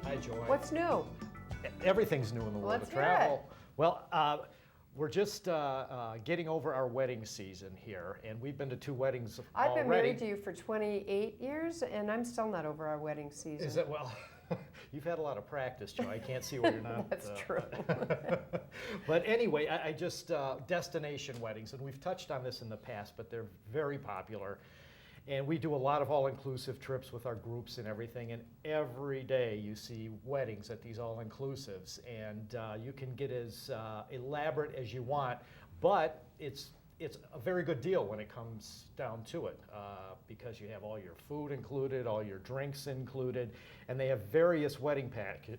Joey. Hi, Joy. What's new? Everything's new in the world Let's of hear travel. Well, we're just getting over our wedding season here, and we've been to 2 weddings I've already. been married to you for 28 years, and I'm still not over our wedding season. Is it? Well, you've had a lot of practice, Joe. I can't see where you're not. That's true. But anyway, I just, destination weddings, and we've touched on this in the past, but they're very popular. And we do a lot of all-inclusive trips with our groups and everything, and every day you see weddings at these all-inclusives, and you can get as elaborate as you want, but it's a very good deal when it comes down to it, because you have all your food included, all your drinks included, and they have various wedding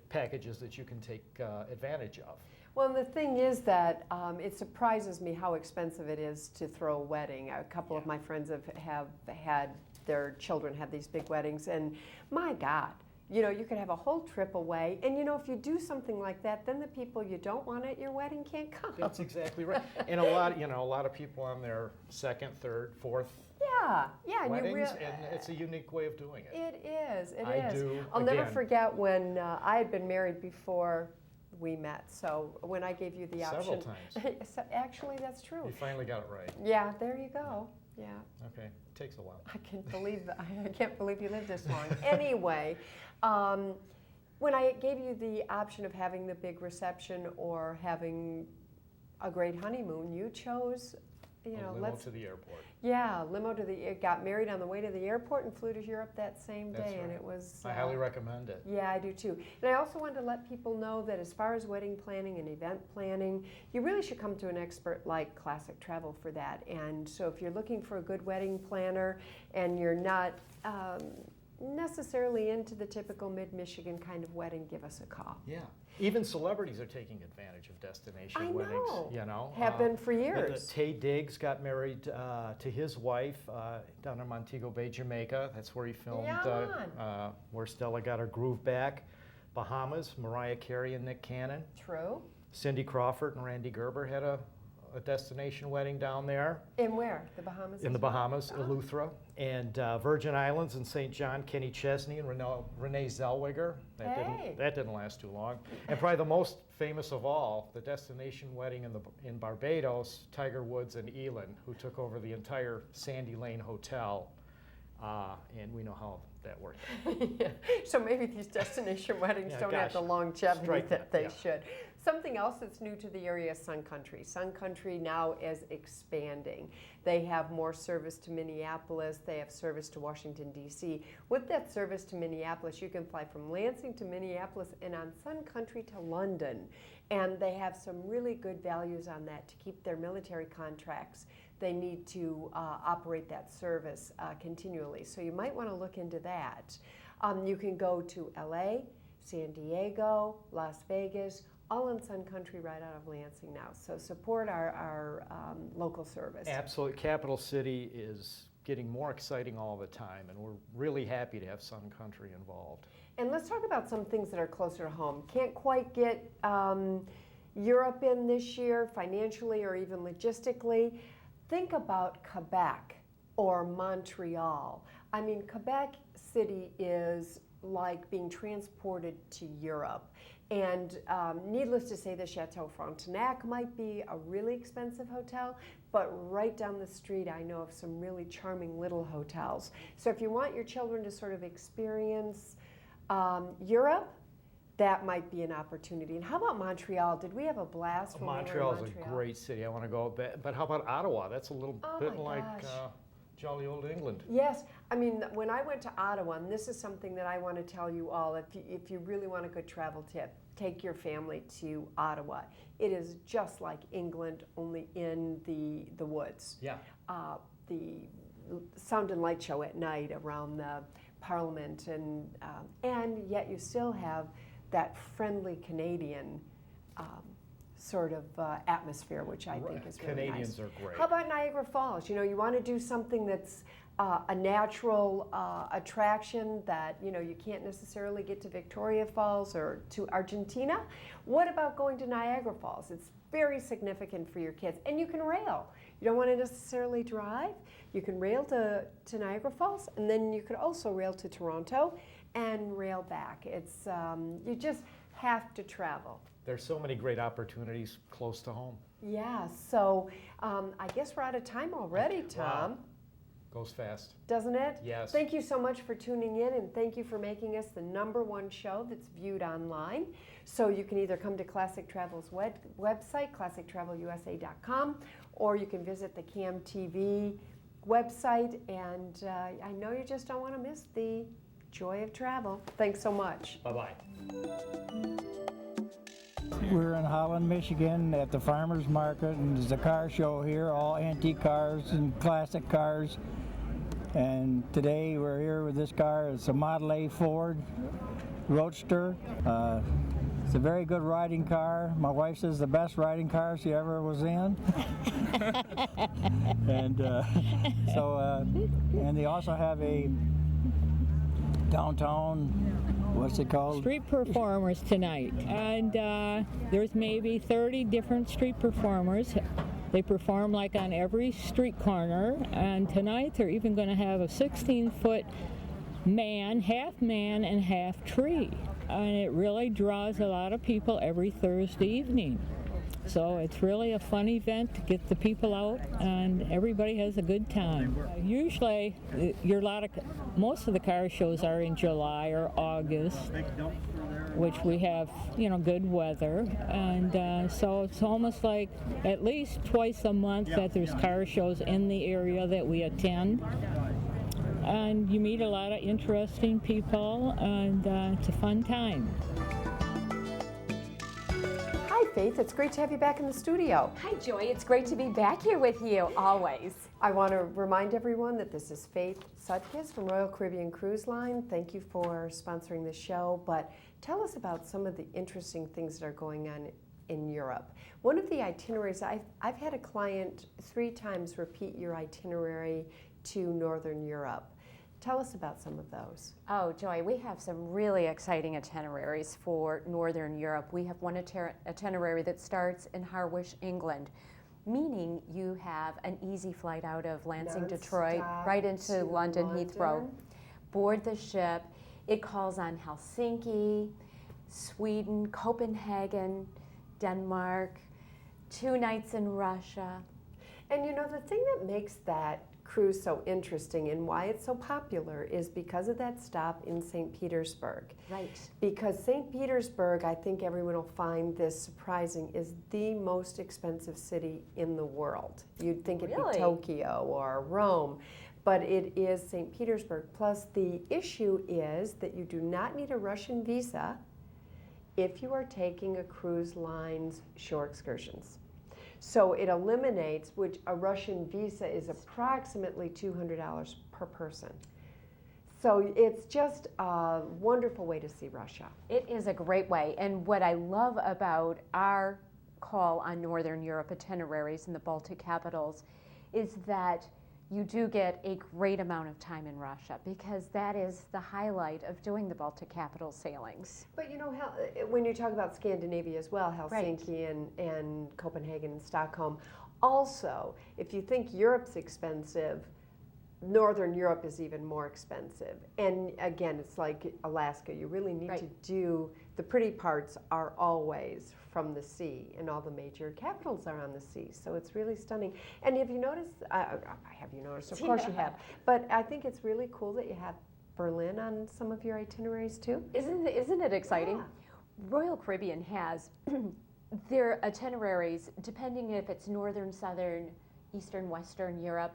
packages that you can take advantage of. Well, and the thing is that it surprises me how expensive it is to throw a wedding. A couple of my friends have had their children have these big weddings, and my God, you know, you could have a whole trip away, and you know, if you do something like that, then the people you don't want at your wedding can't come. That's exactly right. And a lot of people on their second, third, fourth yeah, weddings, and it's a unique way of doing it. It is. I'll never forget when I had been married before we met. So when I gave you the option, several times. Actually, that's true. You finally got it right. Yeah, there you go. Yeah. Okay, it takes a while. I can't believe you lived this long. Anyway, when I gave you the option of having the big reception or having a great honeymoon, you chose, limo to the airport. Yeah, got married on the way to the airport and flew to Europe that same day. That's right. And it was. I highly recommend it. Yeah, I do too. And I also wanted to let people know that as far as wedding planning and event planning, you really should come to an expert like Classic Travel for that. And so if you're looking for a good wedding planner and you're not necessarily into the typical mid-Michigan kind of wedding, give us a call. Yeah. Even celebrities are taking advantage of destination weddings. You know, have been for years. Tay Diggs got married to his wife down in Montego Bay, Jamaica. That's where he filmed Where Stella Got Her Groove Back. Bahamas, Mariah Carey and Nick Cannon. True. Cindy Crawford and Randy Gerber had a destination wedding down there. In where? The Bahamas? In the Bahamas, Eleuthera. And Virgin Islands in St. John, Kenny Chesney and Renee Zellweger. That didn't last too long. And probably the most famous of all, the destination wedding in Barbados, Tiger Woods and Elin, who took over the entire Sandy Lane Hotel. And we know how that worked. Yeah. So maybe these destination weddings don't have the longevity that they should. Something else that's new to the area is Sun Country. Sun Country now is expanding. They have more service to Minneapolis. They have service to Washington, D.C. With that service to Minneapolis, you can fly from Lansing to Minneapolis and on Sun Country to London. And they have some really good values on that to keep their military contracts. They need to operate that service continually. So you might want to look into that. You can go to LA, San Diego, Las Vegas, all in Sun Country right out of Lansing now. So support our local service. Absolutely. Capital City is getting more exciting all the time, and we're really happy to have Sun Country involved. And let's talk about some things that are closer to home. Can't quite get Europe in this year financially or even logistically. Think about Quebec or Montreal. I mean, Quebec City is like being transported to Europe. And needless to say, the Chateau Frontenac might be a really expensive hotel, but right down the street I know of some really charming little hotels. So if you want your children to sort of experience Europe, that might be an opportunity. And how about Montreal? Did we have a blast when Montreal we were in is a great city. I want to go, but how about Ottawa? That's a little bit like jolly old England. Yes, I mean, when I went to Ottawa, and this is something that I want to tell you all, if you really want a good travel tip, take your family to Ottawa. It is just like England, only in the woods. Yeah. The sound and light show at night around the Parliament, and yet you still have that friendly Canadian sort of atmosphere, which I think is really Canadians nice. are great. How about Niagara Falls? You know, you want to do something that's a natural attraction that, you know, you can't necessarily get to Victoria Falls or to Argentina. What about going to Niagara Falls? It's very significant for your kids. And you can rail. You don't want to necessarily drive. You can rail to Niagara Falls, and then you could also rail to Toronto. and rail back. It's you just have to travel. There's so many great opportunities close to home. Yeah, so I guess we're out of time already, Tom. Wow. Goes fast. Doesn't it? Yes. Thank you so much for tuning in, and thank you for making us the #1 show that's viewed online. So you can either come to Classic Travel's website, classictravelusa.com, or you can visit the CAM TV website, and I know you just don't want to miss the joy of travel. Thanks so much. Bye-bye. We're in Holland, Michigan at the farmers market, and there's a car show here, all antique cars and classic cars. And today we're here with this car. It's a Model A Ford Roadster. It's a very good riding car. My wife says the best riding car she ever was in. And and they also have a downtown, what's it called? Street performers tonight, and there's maybe 30 different street performers. They perform like on every street corner, and tonight they're even going to have a 16-foot man and half tree, and it really draws a lot of people every Thursday evening. So it's really a fun event to get the people out, and everybody has a good time. Usually, most of the car shows are in July or August, which we have, good weather, and so it's almost like at least twice a month that there's car shows in the area that we attend. And you meet a lot of interesting people, and it's a fun time. Hi, Faith. It's great to have you back in the studio. Hi, Joy. It's great to be back here with you, always. I want to remind everyone that this is Faith Sudkis from Royal Caribbean Cruise Line. Thank you for sponsoring the show, but tell us about some of the interesting things that are going on in Europe. One of the itineraries, I've had a client 3 times repeat your itinerary to Northern Europe. Tell us about some of those. Oh, Joy, we have some really exciting itineraries for Northern Europe. We have one itinerary that starts in Harwich, England, meaning you have an easy flight out of Lansing, Detroit, right into London Heathrow. Board the ship. It calls on Helsinki, Sweden, Copenhagen, Denmark, 2 nights in Russia. And the thing that makes that cruise so interesting and why it's so popular is because of that stop in St. Petersburg. Right. Because St. Petersburg, I think everyone will find this surprising, is the most expensive city in the world. You'd think it'd be Tokyo or Rome, but it is St. Petersburg. Plus, the issue is that you do not need a Russian visa if you are taking a cruise line's shore excursions. So it eliminates, which a Russian visa is approximately $200 per person. So it's just a wonderful way to see Russia. It is a great way. And what I love about our call on Northern Europe itineraries in the Baltic capitals is that you do get a great amount of time in Russia, because that is the highlight of doing the Baltic capital sailings. But when you talk about Scandinavia as well, Helsinki and Copenhagen and Stockholm, also, if you think Europe's expensive, Northern Europe is even more expensive. And again, it's like Alaska. You really need to do, the pretty parts are always from the sea, and all the major capitals are on the sea. So it's really stunning. And have you noticed, have you noticed? Of course you have. But I think it's really cool that you have Berlin on some of your itineraries too. Isn't it exciting? Yeah. Royal Caribbean has their itineraries, depending if it's northern, southern, eastern, western Europe.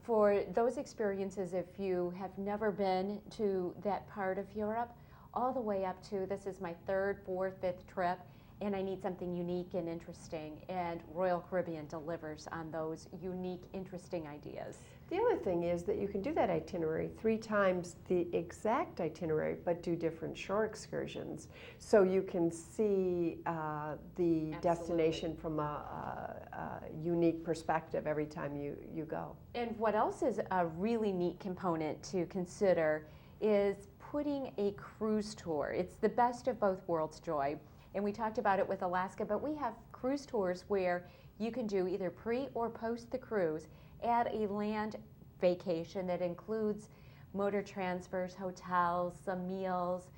For those experiences, if you have never been to that part of Europe, all the way up to, this is my 3rd, 4th, 5th trip, and I need something unique and interesting, and Royal Caribbean delivers on those unique, interesting ideas. The other thing is that you can do that itinerary 3 times the exact itinerary, but do different shore excursions. So you can see the destination from a unique perspective every time you go. And what else is a really neat component to consider is putting a cruise tour. It's the best of both worlds, Joy. And we talked about it with Alaska, but we have cruise tours where you can do either pre or post the cruise, add a land vacation that includes motor transfers, hotels, some meals,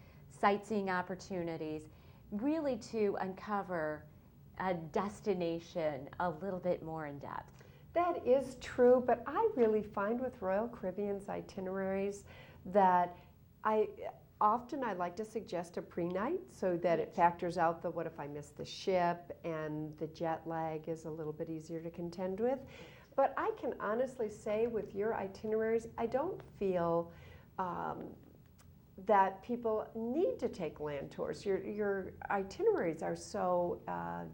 sightseeing opportunities, really to uncover a destination a little bit more in depth. That is true, but I really find with Royal Caribbean's itineraries that I like to suggest a pre-night so that it factors out the what if I miss the ship, and the jet lag is a little bit easier to contend with. But I can honestly say with your itineraries, I don't feel that people need to take land tours. Your itineraries are so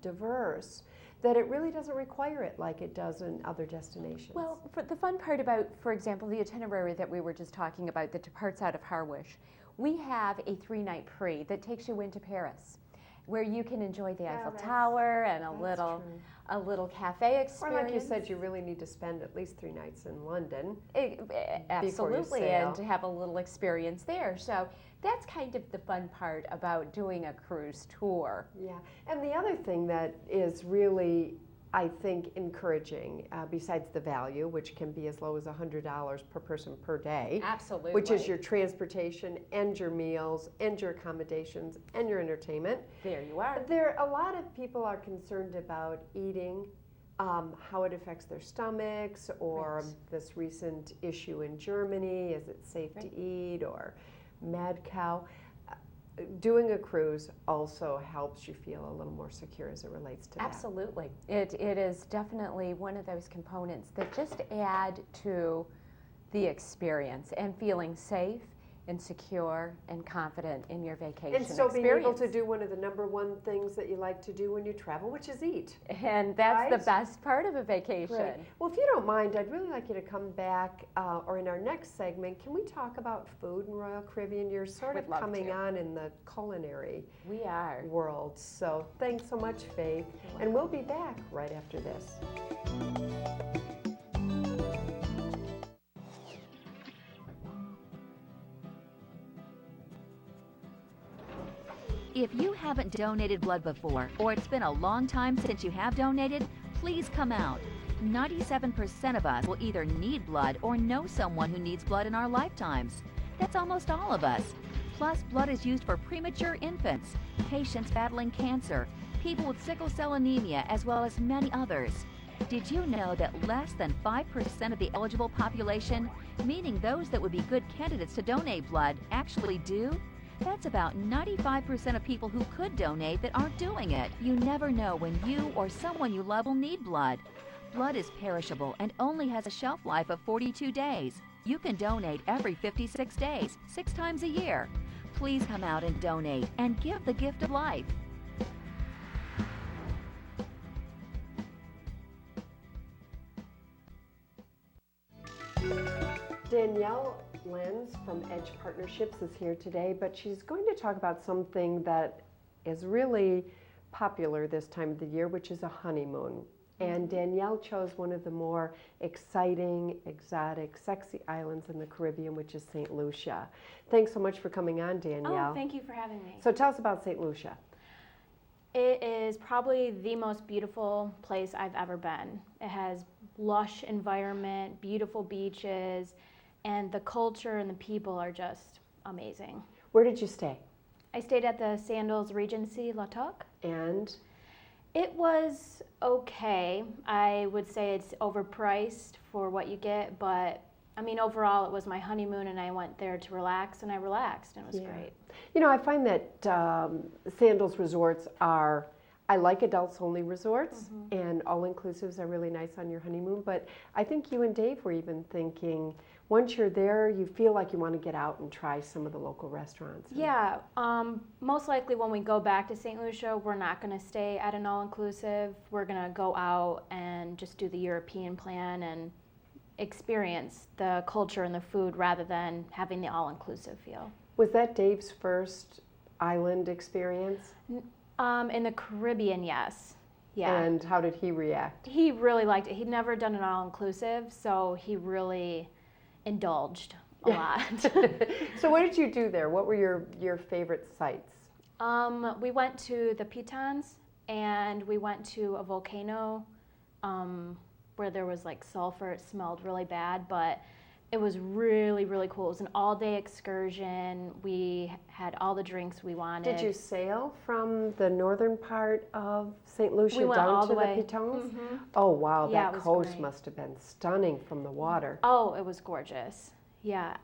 diverse that it really doesn't require it like it does in other destinations. Well, for the fun part about, for example, the itinerary that we were just talking about that departs out of Harwich, we have a 3-night pre that takes you into Paris, where you can enjoy the Eiffel Tower and a little cafe experience. Or like you said, you really need to spend at least 3 nights in London. Absolutely, and to have a little experience there. So that's kind of the fun part about doing a cruise tour. Yeah, and the other thing that is really, I think, encouraging, besides the value, which can be as low as $100 per person per day. Absolutely. Which is your transportation and your meals and your accommodations and your entertainment. There you are. A lot of people are concerned about eating, how it affects their stomachs, or this recent issue in Germany, is it safe to eat, or mad cow. Doing a cruise also helps you feel a little more secure as it relates to that. Absolutely. It is definitely one of those components that just add to the experience and feeling safe and secure and confident in your vacation and still experience. being able to do one of the number one things that you like to do when you travel, which is eat. And that's the best part of a vacation. Right. Well, if you don't mind, I'd really like you to come back, or in our next segment, can we talk about food in Royal Caribbean? You're sort of coming on in the culinary world. So thanks so much, Faith. And we'll be back right after this. If you haven't donated blood before, or it's been a long time since you have donated, please come out. 97% of us will either need blood or know someone who needs blood in our lifetimes. That's almost all of us. Plus, blood is used for premature infants, patients battling cancer, people with sickle cell anemia, as well as many others. Did you know that less than 5% of the eligible population, meaning those that would be good candidates to donate blood, actually do? That's about 95% of people who could donate that aren't doing it. You never know when you or someone you love will need blood. Blood is perishable and only has a shelf life of 42 days. You can donate every 56 days, 6 times a year. Please come out and donate and give the gift of life. Danielle Lenz from Edge Partnerships is here today, but she's going to talk about something that is really popular this time of the year, which is a honeymoon. And Danielle chose one of the more exciting, exotic, sexy islands in the Caribbean, which is St. Lucia. Thanks so much for coming on, Danielle. Oh, thank you for having me. So tell us about St. Lucia. It is probably the most beautiful place I've ever been. It has lush environment, beautiful beaches, and the culture and the people are just amazing. Where did you stay? I stayed at the Sandals Regency La Toc. And? It was okay. I would say it's overpriced for what you get, but I mean, overall, it was my honeymoon, and I went there to relax, and I relaxed, and it was great. You know, I find that Sandals resorts are, I like adults-only resorts, and all-inclusives are really nice on your honeymoon, but I think you and Dave were even thinking, once you're there, you feel like you want to get out and try some of the local restaurants. Yeah, most likely when we go back to St. Lucia, we're not going to stay at an all-inclusive. We're going to go out and just do the European plan and experience the culture and the food rather than having the all-inclusive feel. Was that Dave's first island experience? In the Caribbean, yes. Yeah. And how did he react? He really liked it. He'd never done an all-inclusive, so he really indulged a lot. So what did you do there? What were your favorite sites? We went to the Pitons, and we went to a volcano where there was like sulfur. It smelled really bad, but It was really, really cool. It was an all-day excursion. We had all the drinks we wanted. Did you sail from the northern part of St. Lucia We went down all to the way. the Pitons? Mhm. Oh, wow, Yeah, that it was coast great. must have been stunning from the water. Oh, it was gorgeous. Yeah.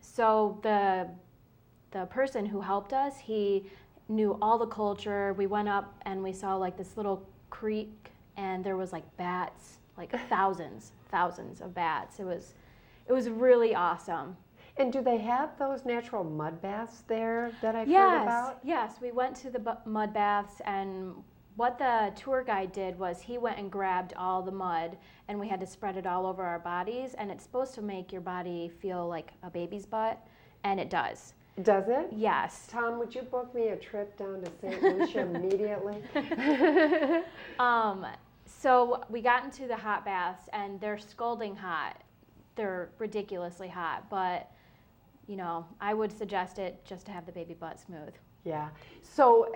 So the person who helped us, he knew all the culture. We went up and we saw like this little creek, and there was like bats, like thousands of bats. It was really awesome. And do they have those natural mud baths there that I've heard about? Yes, we went to the mud baths, and what the tour guide did was he went and grabbed all the mud, and we had to spread it all over our bodies, and it's supposed to make your body feel like a baby's butt, and it does. Does it? Yes. Tom, would you book me a trip down to St. Lucia immediately? So we got into the hot baths, and they're scalding hot. They're ridiculously hot, but you know, I would suggest it just to have the baby butt smooth. Yeah. So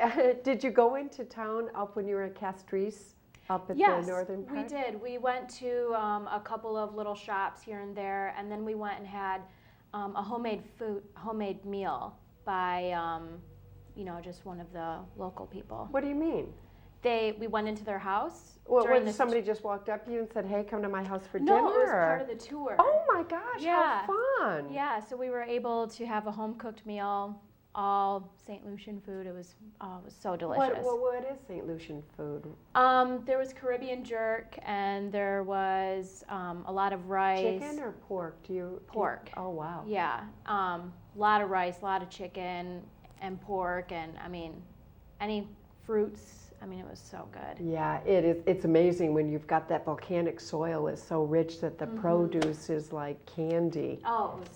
did you go into town up when you were at Castries, up at the northern part? Yes, we did. We went to a couple of little shops here and there, and then we went and had a homemade meal by, just one of the local people. What do you mean? We went into their house. Well, somebody just walked up to you and said, "Hey, come to my house for dinner"? No, it was part of the tour. Oh my gosh, Yeah. how fun! Yeah, so we were able to have a home-cooked meal, all St. Lucian food. It was so delicious. What is St. Lucian food? There was Caribbean jerk, and there was a lot of rice. Chicken or pork? Pork. Oh wow. Yeah, a lot of rice, a lot of chicken and pork, and any fruits. It was so good. Yeah, it is. It's amazing when you've got that volcanic soil is so rich that the produce is like candy. Oh, it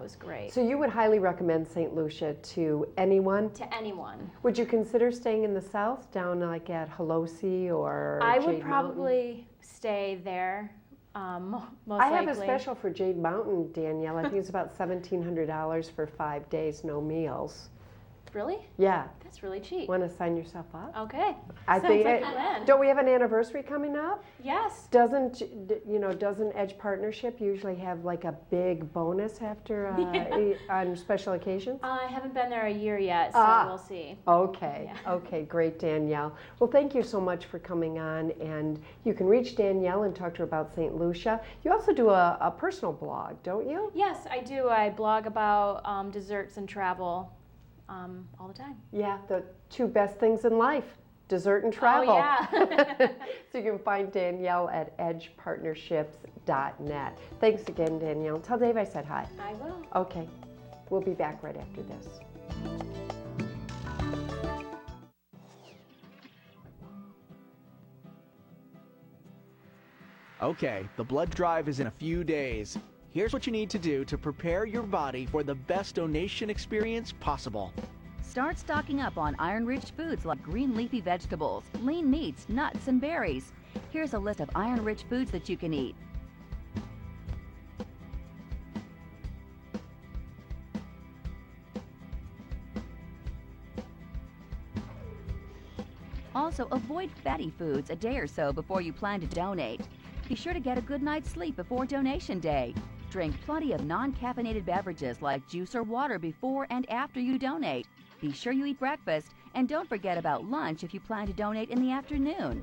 was great. So you would highly recommend St. Lucia to anyone? To anyone. Would you consider staying in the south, down like at Holosi or I Jade would probably stay there. Most I have likely. a special for Jade Mountain, Danielle. I think it's about $1,700 for 5 days, no meals. Really? Yeah. That's really cheap. Want to sign yourself up? Okay. I Sounds think. like a plan. Don't we have an anniversary coming up? Yes. Doesn't Edge Partnership usually have like a big bonus after on special occasions? I haven't been there a year yet, so we'll see. Okay. Yeah. Okay. Great, Danielle. Well, thank you so much for coming on, and you can reach Danielle and talk to her about St. Lucia. You also do a personal blog, don't you? Yes, I do. I blog about desserts and travel all the time. Yeah, the two best things in life, dessert and travel. Oh, yeah. So you can find Danielle at edgepartnerships.net. Thanks again, Danielle. Tell Dave I said hi. I will. Okay, we'll be back right after this. Okay, the blood drive is in a few days. Here's what you need to do to prepare your body for the best donation experience possible. Start stocking up on iron-rich foods like green leafy vegetables, lean meats, nuts, and berries. Here's a list of iron-rich foods that you can eat. Also, avoid fatty foods a day or so before you plan to donate. Be sure to get a good night's sleep before donation day. Drink plenty of non-caffeinated beverages like juice or water before and after you donate. Be sure you eat breakfast, and don't forget about lunch if you plan to donate in the afternoon.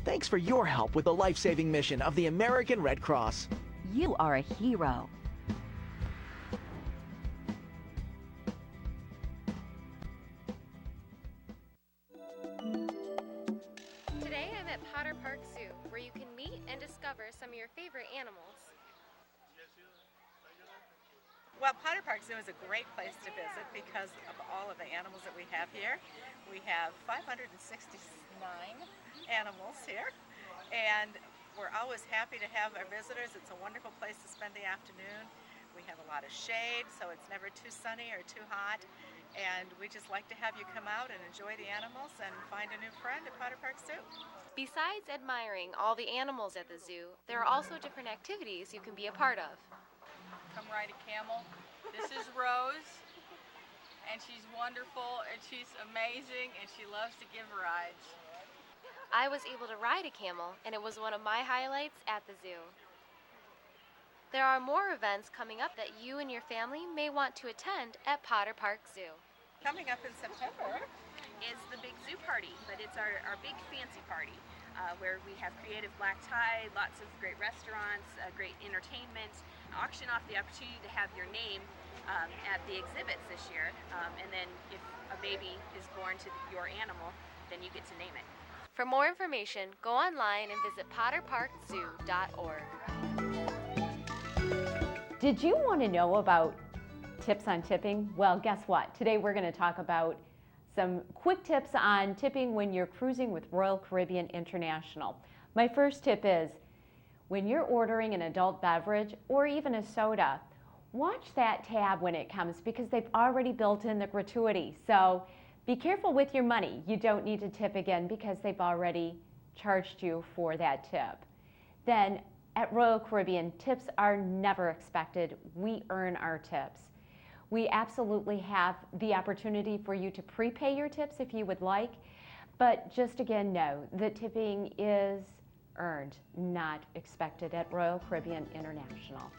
Thanks for your help with the life-saving mission of the American Red Cross. You are a hero. Today I'm at Potter Park Zoo, where you can meet and discover some of your favorite animals. Well, Potter Park Zoo is a great place to visit because of all of the animals that we have here. We have 569 animals here, and we're always happy to have our visitors. It's a wonderful place to spend the afternoon. We have a lot of shade, so it's never too sunny or too hot, and we just like to have you come out and enjoy the animals and find a new friend at Potter Park Zoo. Besides admiring all the animals at the zoo, there are also different activities you can be a part of. Come ride a camel. This is Rose, and she's wonderful, and she's amazing, and she loves to give rides. I was able to ride a camel, and it was one of my highlights at the zoo. There are more events coming up that you and your family may want to attend at Potter Park Zoo. Coming up in September is the Big Zoo Party, but it's our big fancy party where we have creative black tie, lots of great restaurants, great entertainment, auction off the opportunity to have your name at the exhibits this year, and then if a baby is born to your animal, then you get to name it. For more information, go online and visit potterparkzoo.org. Did you want to know about tips on tipping? Well, guess what? Today we're going to talk about some quick tips on tipping when you're cruising with Royal Caribbean International. My first tip is, when you're ordering an adult beverage or even a soda, watch that tab when it comes because they've already built in the gratuity. So be careful with your money. You don't need to tip again because they've already charged you for that tip. Then at Royal Caribbean, tips are never expected. We earn our tips. We absolutely have the opportunity for you to prepay your tips if you would like, but just again know that tipping is earned, not expected at Royal Caribbean International.